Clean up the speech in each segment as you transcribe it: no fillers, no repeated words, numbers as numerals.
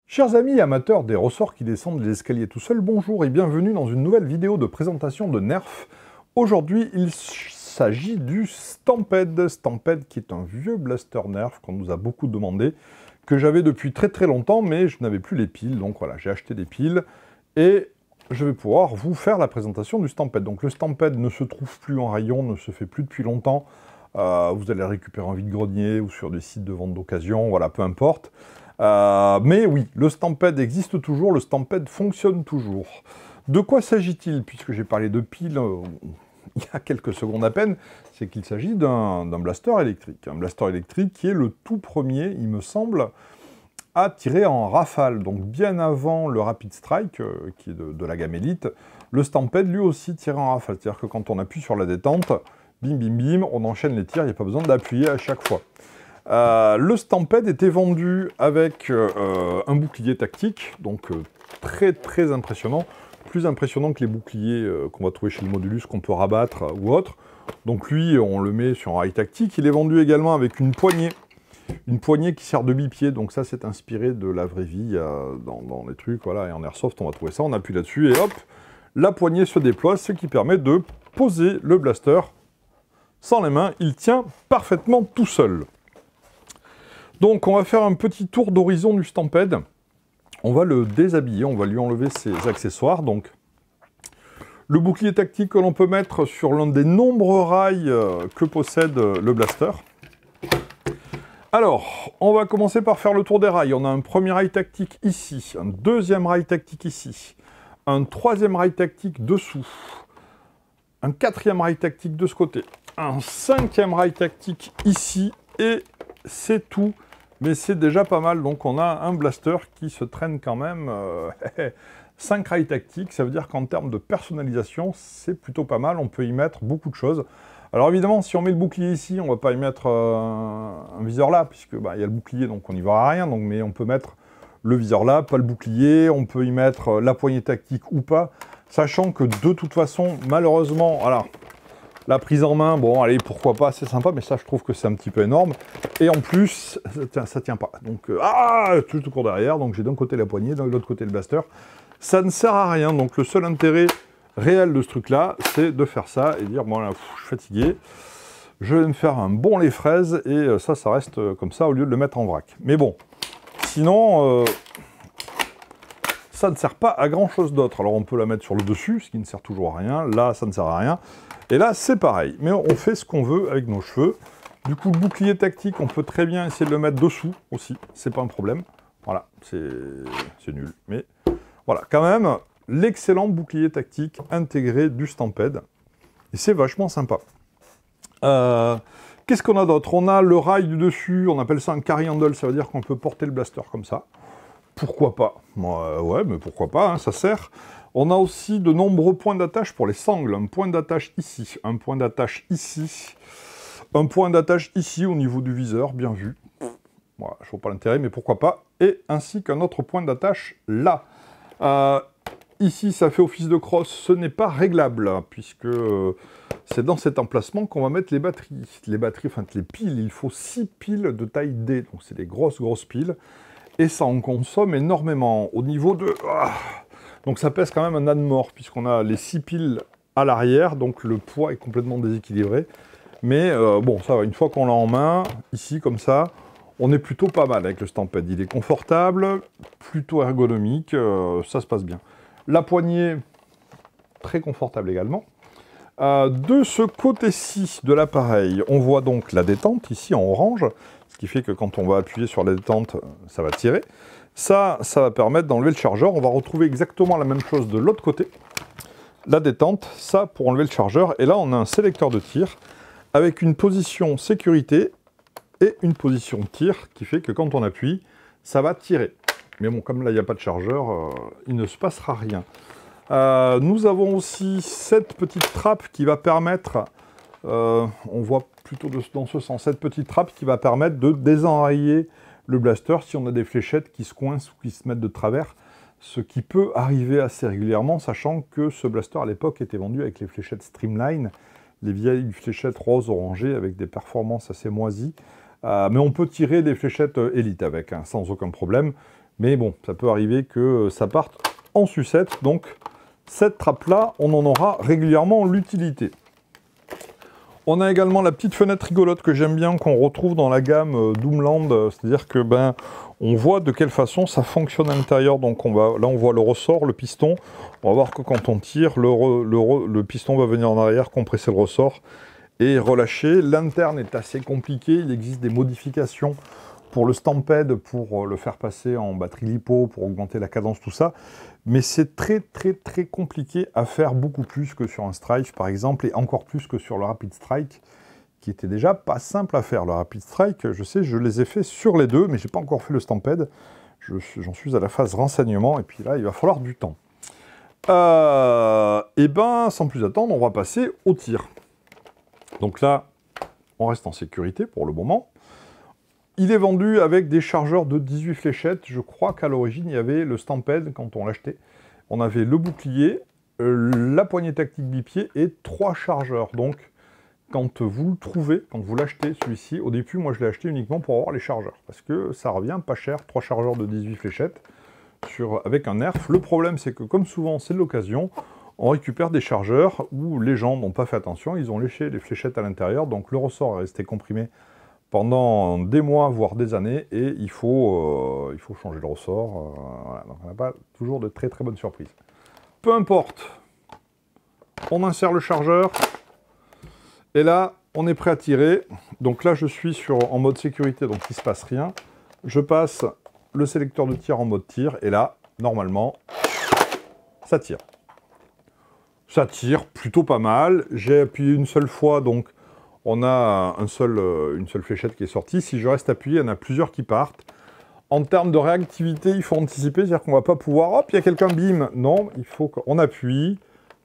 Chers amis amateurs des ressorts qui descendent les escaliers tout seuls, bonjour et bienvenue dans une nouvelle vidéo de présentation de Nerf. Aujourd'hui, il s'agit du Stampede. Stampede qui est un vieux blaster Nerf qu'on nous a beaucoup demandé, que j'avais depuis très très longtemps, mais je n'avais plus les piles, donc voilà, j'ai acheté des piles et je vais pouvoir vous faire la présentation du Stampede. Donc le Stampede ne se trouve plus en rayon, ne se fait plus depuis longtemps. Vous allez le récupérer en vide-grenier ou sur des sites de vente d'occasion, voilà, peu importe. Mais oui, le Stampede existe toujours, le Stampede fonctionne toujours. De quoi s'agit-il? Puisque j'ai parlé de piles il y a quelques secondes à peine, c'est qu'il s'agit d'un blaster électrique. Un blaster électrique qui est le tout premier, il me semble, à tirer en rafale. Donc bien avant le Rapid Strike, qui est de la gamme Elite, le Stampede lui aussi tirait en rafale. C'est-à-dire que quand on appuie sur la détente, bim bim bim, on enchaîne les tirs, il n'y a pas besoin d'appuyer à chaque fois. Le Stampede était vendu avec un bouclier tactique, donc très très impressionnant, plus impressionnant que les boucliers qu'on va trouver chez le Modulus, qu'on peut rabattre ou autre. Donc lui, on le met sur un rail tactique. Il est vendu également avec une poignée qui sert de bipied, donc ça c'est inspiré de la vraie vie dans les trucs, voilà, et en Airsoft on va trouver ça, on appuie là-dessus et hop, la poignée se déploie, ce qui permet de poser le blaster sans les mains, il tient parfaitement tout seul. Donc on va faire un petit tour d'horizon du Stampede. On va le déshabiller, on va lui enlever ses accessoires. Donc le bouclier tactique que l'on peut mettre sur l'un des nombreux rails que possède le blaster. Alors, on va commencer par faire le tour des rails. On a un premier rail tactique ici, un deuxième rail tactique ici, un troisième rail tactique dessous, un quatrième rail tactique de ce côté, un cinquième rail tactique ici, et c'est tout. Mais c'est déjà pas mal, donc on a un blaster qui se traîne quand même 5 rails tactiques, ça veut dire qu'en termes de personnalisation, c'est plutôt pas mal, on peut y mettre beaucoup de choses. Alors évidemment, si on met le bouclier ici, on va pas y mettre un viseur là, puisque y a le bouclier, donc on n'y verra rien, donc, mais on peut mettre le viseur là, pas le bouclier, on peut y mettre la poignée tactique ou pas, sachant que de toute façon, malheureusement, alors, la prise en main, bon, allez, pourquoi pas, c'est sympa, mais ça, je trouve que c'est un petit peu énorme. Et en plus, ça tient pas. Donc, tout court derrière. Donc, j'ai d'un côté la poignée, de l'autre côté le blaster. Ça ne sert à rien. Donc, le seul intérêt réel de ce truc-là, c'est de faire ça et dire, bon, là, je suis fatigué. Je vais me faire un bon lait fraise et ça reste comme ça au lieu de le mettre en vrac. Mais bon, sinon, ça ne sert pas à grand-chose d'autre. Alors, on peut la mettre sur le dessus, ce qui ne sert toujours à rien. Là, ça ne sert à rien. Et là, c'est pareil, mais on fait ce qu'on veut avec nos cheveux. Du coup, le bouclier tactique, on peut très bien essayer de le mettre dessous aussi, c'est pas un problème. Voilà, c'est nul, mais voilà, quand même, l'excellent bouclier tactique intégré du Stampede. Et c'est vachement sympa. Qu'est-ce qu'on a d'autre? On a le rail du dessus, on appelle ça un carry handle, ça veut dire qu'on peut porter le blaster comme ça. Pourquoi pas? Ouais, mais pourquoi pas, hein, ça sert. On a aussi de nombreux points d'attache pour les sangles. Un point d'attache ici, un point d'attache ici, un point d'attache ici au niveau du viseur, bien vu. Voilà, je ne vois pas l'intérêt, mais pourquoi pas. Et ainsi qu'un autre point d'attache là. Ici, ça fait office de crosse, ce n'est pas réglable, puisque c'est dans cet emplacement qu'on va mettre les batteries. Les batteries, enfin les piles, il faut 6 piles de taille D, donc c'est des grosses piles. Et ça en consomme énormément. Au niveau de... Donc ça pèse quand même un âne mort, puisqu'on a les 6 piles à l'arrière, donc le poids est complètement déséquilibré. Mais bon, ça va, une fois qu'on l'a en main, ici, comme ça, on est plutôt pas mal avec le Stampede. Il est confortable, plutôt ergonomique, ça se passe bien. La poignée, très confortable également. De ce côté-ci de l'appareil, on voit donc la détente, ici en orange, ce qui fait que quand on va appuyer sur la détente, ça va tirer. Ça va permettre d'enlever le chargeur. On va retrouver exactement la même chose de l'autre côté. La détente, ça pour enlever le chargeur. Et là, on a un sélecteur de tir avec une position sécurité et une position tir qui fait que quand on appuie, ça va tirer. Mais bon, comme là, il n'y a pas de chargeur, il ne se passera rien. Nous avons aussi cette petite trappe qui va permettre, on voit plutôt dans ce sens, cette petite trappe qui va permettre de désenrayer le blaster si on a des fléchettes qui se coincent ou qui se mettent de travers, ce qui peut arriver assez régulièrement, sachant que ce blaster à l'époque était vendu avec les fléchettes Streamline, les vieilles fléchettes rose orangées avec des performances assez moisies. Mais on peut tirer des fléchettes Elite avec, hein, sans aucun problème. Mais bon, ça peut arriver que ça parte en sucette. Donc, cette trappe-là, on en aura régulièrement l'utilité. On a également la petite fenêtre rigolote que j'aime bien, qu'on retrouve dans la gamme Doomland. C'est-à-dire que on voit de quelle façon ça fonctionne à l'intérieur. Donc là, on voit le ressort, le piston. On va voir que quand on tire, le piston va venir en arrière, compresser le ressort et relâcher. L'interne est assez compliqué. Il existe des modifications pour le Stampede, pour le faire passer en batterie LiPo, pour augmenter la cadence, tout ça. Mais c'est très compliqué à faire, beaucoup plus que sur un Strife par exemple, et encore plus que sur le Rapid Strike, qui était déjà pas simple à faire. Le Rapid Strike, je sais, je les ai fait sur les deux, mais j'ai pas encore fait le Stampede. J'en suis à la phase renseignement, et puis là, il va falloir du temps. Et sans plus attendre, on va passer au tir. Donc là, on reste en sécurité pour le moment. Il est vendu avec des chargeurs de 18 fléchettes. Je crois qu'à l'origine, il y avait le Stampede quand on l'achetait. On avait le bouclier, la poignée tactique bipied et 3 chargeurs. Donc, quand vous le trouvez, quand vous l'achetez, celui-ci, au début, moi, je l'ai acheté uniquement pour avoir les chargeurs. Parce que ça revient pas cher, 3 chargeurs de 18 fléchettes avec un nerf. Le problème, c'est que comme souvent, c'est de l'occasion, on récupère des chargeurs où les gens n'ont pas fait attention. Ils ont léché les fléchettes à l'intérieur. Donc, le ressort est resté comprimé pendant des mois, voire des années, et il faut changer le ressort. Voilà. Donc on n'a pas toujours de très bonnes surprises. Peu importe, on insère le chargeur, et là, on est prêt à tirer. Donc là, je suis en mode sécurité, donc il ne se passe rien. Je passe le sélecteur de tir en mode tir, et là, normalement, ça tire. Ça tire plutôt pas mal. J'ai appuyé une seule fois, donc on a une seule fléchette qui est sortie. Si je reste appuyé, il y en a plusieurs qui partent. En termes de réactivité, il faut anticiper, c'est-à-dire qu'on ne va pas pouvoir... Hop, il y a quelqu'un, bim. Non, il faut qu'on appuie.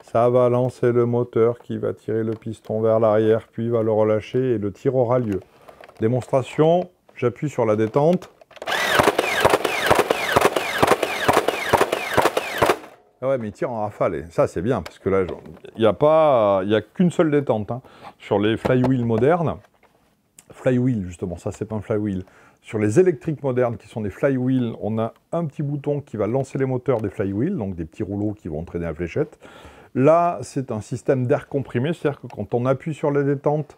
Ça va lancer le moteur qui va tirer le piston vers l'arrière, puis il va le relâcher et le tir aura lieu. Démonstration, j'appuie sur la détente. Ah ouais, mais il tire en rafale, et ça c'est bien, parce que là, il n'y a qu'une seule détente. Hein. Sur les flywheels modernes, flywheel justement, ça c'est pas un flywheel. Sur les électriques modernes qui sont des flywheels, on a un petit bouton qui va lancer les moteurs des flywheels, donc des petits rouleaux qui vont entraîner la fléchette. Là, c'est un système d'air comprimé, c'est-à-dire que quand on appuie sur la détente,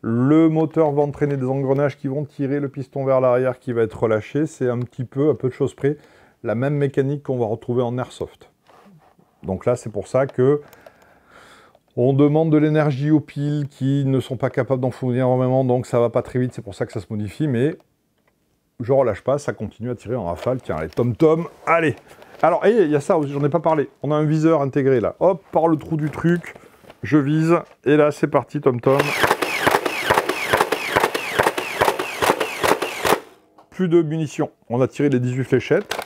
le moteur va entraîner des engrenages qui vont tirer le piston vers l'arrière qui va être relâché. C'est un petit peu, à peu de choses près, la même mécanique qu'on va retrouver en airsoft. Donc là, c'est pour ça que on demande de l'énergie aux piles qui ne sont pas capables d'en fournir énormément, donc ça va pas très vite, c'est pour ça que ça se modifie, mais je relâche pas, ça continue à tirer en rafale. Tiens, allez, tom-tom, allez. Alors, il y a ça aussi, j'en ai pas parlé. On a un viseur intégré là. Hop, par le trou du truc, je vise, et là, c'est parti, tom-tom. Plus de munitions. On a tiré les 18 fléchettes.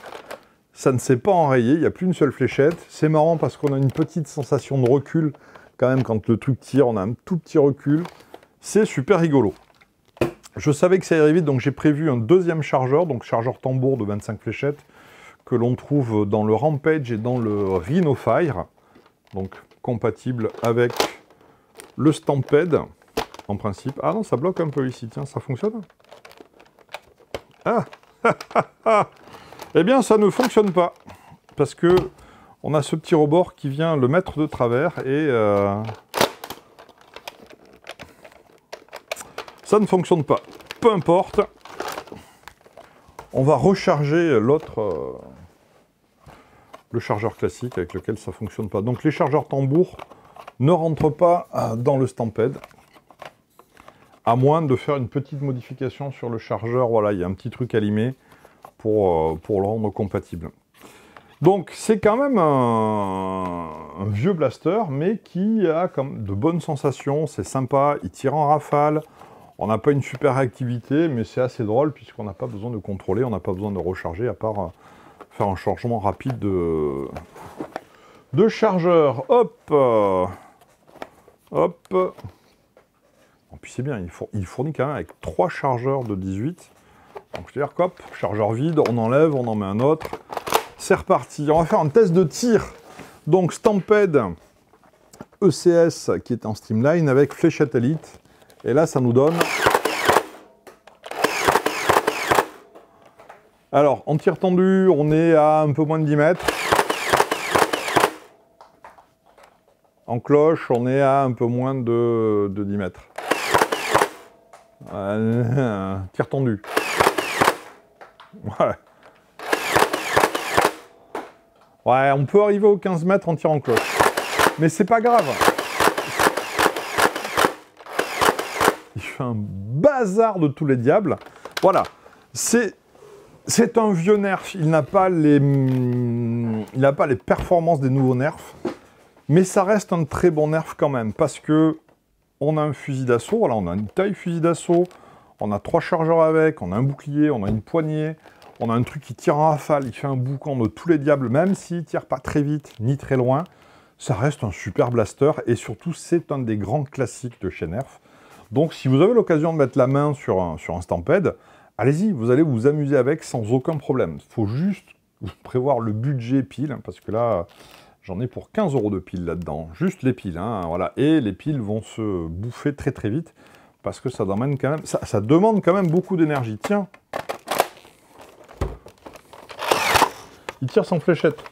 Ça ne s'est pas enrayé, il n'y a plus une seule fléchette. C'est marrant parce qu'on a une petite sensation de recul. Quand même, quand le truc tire, on a un tout petit recul. C'est super rigolo. Je savais que ça irait vite, donc j'ai prévu un deuxième chargeur, donc chargeur tambour de 25 fléchettes, que l'on trouve dans le Rampage et dans le Rhino Fire. Donc compatible avec le Stampede, en principe. Ah non, ça bloque un peu ici, tiens, ça fonctionne? Ah Eh bien, ça ne fonctionne pas, parce que on a ce petit rebord qui vient le mettre de travers, et ça ne fonctionne pas. Peu importe, on va recharger l'autre, le chargeur classique avec lequel ça ne fonctionne pas. Donc les chargeurs tambour ne rentrent pas dans le Stampede, à moins de faire une petite modification sur le chargeur. Voilà, il y a un petit truc à limer pour le rendre compatible. Donc c'est quand même un vieux blaster, mais qui a comme de bonnes sensations, c'est sympa, il tire en rafale, on n'a pas une super réactivité, mais c'est assez drôle puisqu'on n'a pas besoin de contrôler, on n'a pas besoin de recharger, à part faire un changement rapide de chargeur. Hop, hop. Et puis c'est bien, il fournit quand même avec 3 chargeurs de 18. Donc je veux dire qu'hop, chargeur vide, on enlève, on en met un autre. C'est reparti. On va faire un test de tir. Donc Stampede ECS qui est en streamline avec fléchette Elite. Et là, ça nous donne... Alors, en tir tendu, on est à un peu moins de 10 mètres. En cloche, on est à un peu moins de 10 mètres. Tir tendu. Ouais. Ouais, on peut arriver aux 15 mètres en tir en cloche. Mais c'est pas grave. Il fait un bazar de tous les diables. Voilà. C'est un vieux nerf. Il n'a pas les performances des nouveaux nerfs. Mais ça reste un très bon nerf quand même. Parce que on a un fusil d'assaut. Voilà, on a une taille fusil d'assaut. On a 3 chargeurs avec. On a un bouclier. On a une poignée. On a un truc qui tire en rafale, il fait un boucan de tous les diables, même s'il ne tire pas très vite ni très loin, ça reste un super blaster, et surtout, c'est un des grands classiques de chez Nerf. Donc, si vous avez l'occasion de mettre la main sur un Stampede, allez-y, vous allez vous amuser avec sans aucun problème. Il faut juste prévoir le budget pile, parce que là, j'en ai pour 15 € de piles là-dedans. Juste les piles, hein, voilà. Et les piles vont se bouffer très très vite, parce que ça demande quand même beaucoup d'énergie. Tiens, il tire sans fléchette.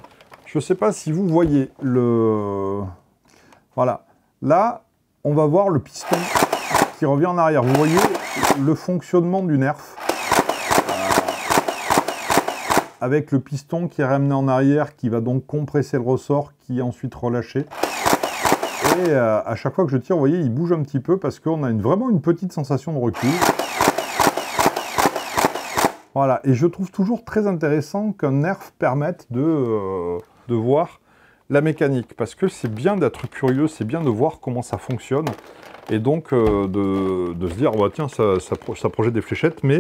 Je ne sais pas si vous voyez le... Voilà. Là, on va voir le piston qui revient en arrière. Vous voyez le fonctionnement du nerf. Avec le piston qui est ramené en arrière, qui va donc compresser le ressort, qui est ensuite relâché. Et à chaque fois que je tire, vous voyez, il bouge un petit peu parce qu'on a vraiment une petite sensation de recul. Voilà, et je trouve toujours très intéressant qu'un nerf permette de voir la mécanique, parce que c'est bien d'être curieux, c'est bien de voir comment ça fonctionne, et donc de se dire, oh, bah, tiens, ça projette des fléchettes, mais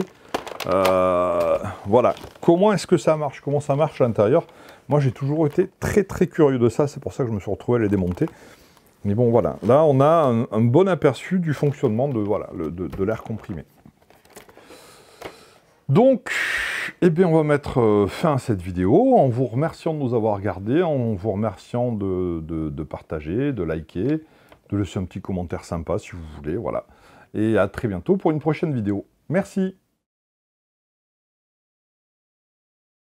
voilà, comment est-ce que ça marche, comment ça marche à l'intérieur. Moi, j'ai toujours été très très curieux de ça, c'est pour ça que je me suis retrouvé à les démonter. Mais bon, voilà, là, on a un bon aperçu du fonctionnement de l'air comprimé. Donc, eh bien, on va mettre fin à cette vidéo en vous remerciant de nous avoir regardés, en vous remerciant de partager, de liker, de laisser un petit commentaire sympa si vous voulez, voilà. Et à très bientôt pour une prochaine vidéo. Merci.